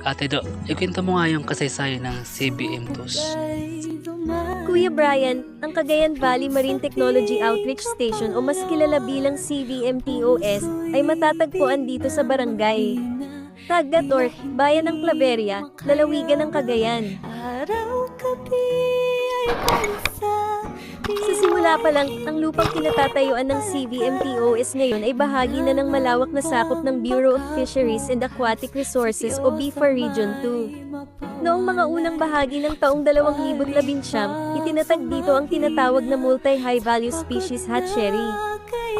Ate Do, ikwento mo nga yung kasaysayan ng CBM TUS. Kuya Brian, ang Cagayan Valley Marine Technology Outreach Station o mas kilala bilang CVMTOS ay matatagpuan dito sa barangay Tagator, Bayan ng Claveria, Lalawigan ng Cagayan. Sa simula pa lang, ang lupang kinatatayuan ng CVMTOS ngayon ay bahagi na ng malawak na sakop ng Bureau of Fisheries and Aquatic Resources o BIFA Region 2. Noong mga unang bahagi ng taong 2019, itinatag dito ang tinatawag na Multi-High Value Species Hatchery.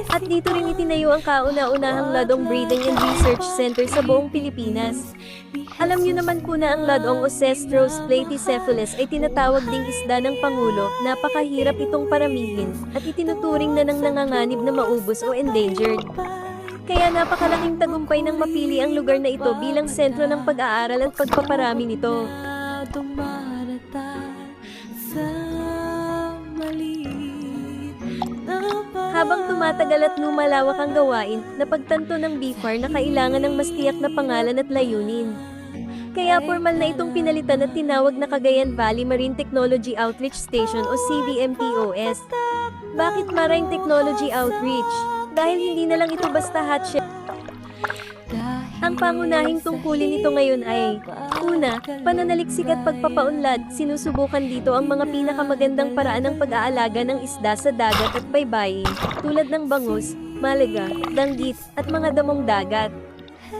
At dito rin itinayo ang kauna-unahang Lodong Breeding and Research Center sa buong Pilipinas. Alam niyo naman po na ang Lodong o Cestros platycephalus ay tinatawag ding isda ng Pangulo, napakahirap itong paramihin, at itinuturing na ng nanganganib na maubos o endangered. Kaya napakalaking tagumpay ng mapili ang lugar na ito bilang sentro ng pag-aaral at pagpaparami nito. Habang tumatagal at lumalawak ang gawain, napagtanto ng BIFAR na kailangan ng mas tiyak na pangalan at layunin. Kaya formal na itong pinalitan at tinawag na Cagayan Valley Marine Technology Outreach Station o CVMTOS. Bakit Marine Technology Outreach? Dahil hindi na lang ito basta hatchery. Ang pangunahing tungkulin nito ngayon ay, una, pananaliksik at pagpapaunlad. Sinusubukan dito ang mga pinakamagandang paraan ng pag-aalaga ng isda sa dagat at baybayin, tulad ng bangus, malaga, danggit, at mga damong dagat.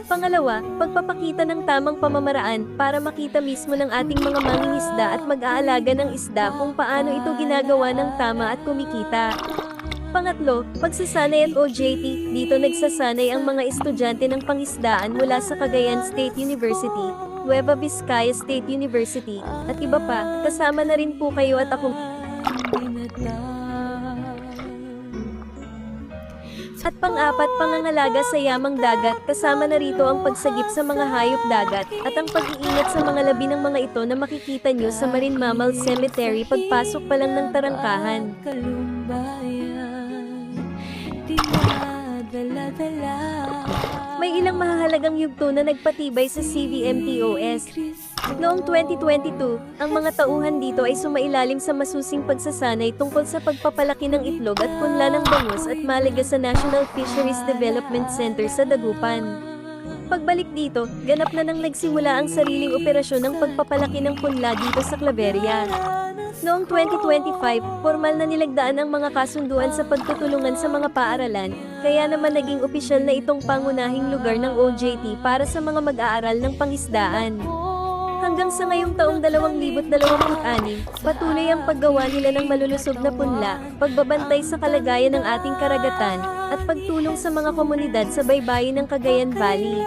Pangalawa, pagpapakita ng tamang pamamaraan para makita mismo ng ating mga mangingisda at mag-aalaga ng isda kung paano ito ginagawa ng tama at kumikita. Pangatlo, pagsasanay at OJT. Dito nagsasanay ang mga estudyante ng pangisdaan mula sa Cagayan State University, Nueva Vizcaya State University, at iba pa. Kasama na rin po kayo at ako. At pang-apat, pangangalaga sa yamang dagat. Kasama na rito ang pagsagip sa mga hayop dagat at ang pag-iingat sa mga labi ng mga ito na makikita nyo sa Marine Mammal Cemetery pagpasok pa lang ng tarangkahan. May ilang mahahalagang yugto na nagpatibay sa CVMTOS. Noong 2022, ang mga tauhan dito ay sumailalim sa masusing pagsasanay tungkol sa pagpapalaki ng itlog at punla ng bangus at malaga sa National Fisheries Development Center sa Dagupan. Pagbalik dito, ganap na nang nagsimula ang sariling operasyon ng pagpapalaki ng punla dito sa Claveria. Noong 2025, formal na nilagdaan ang mga kasunduan sa pagtutulungan sa mga paaralan, kaya naman naging opisyal na itong pangunahing lugar ng OJT para sa mga mag-aaral ng pangisdaan. Hanggang sa ngayong taong 2026, patuloy ang paggawa nila ng malulusog na punla, pagbabantay sa kalagayan ng ating karagatan, at pagtulong sa mga komunidad sa baybayin ng Cagayan Valley.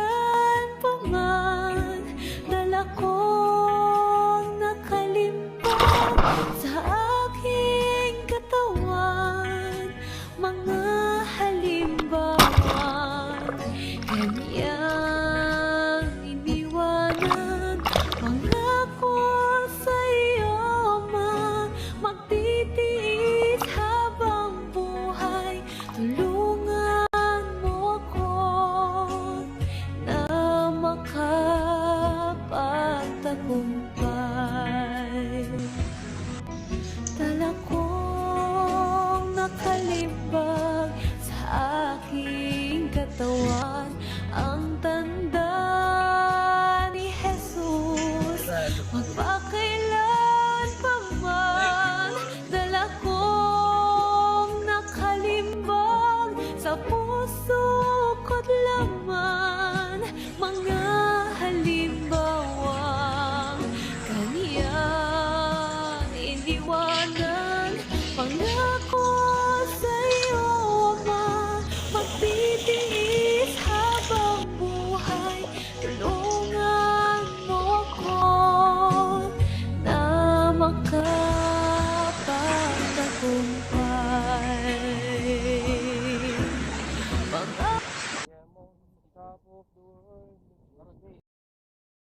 Talakong nakalimbag sa aking katawan ang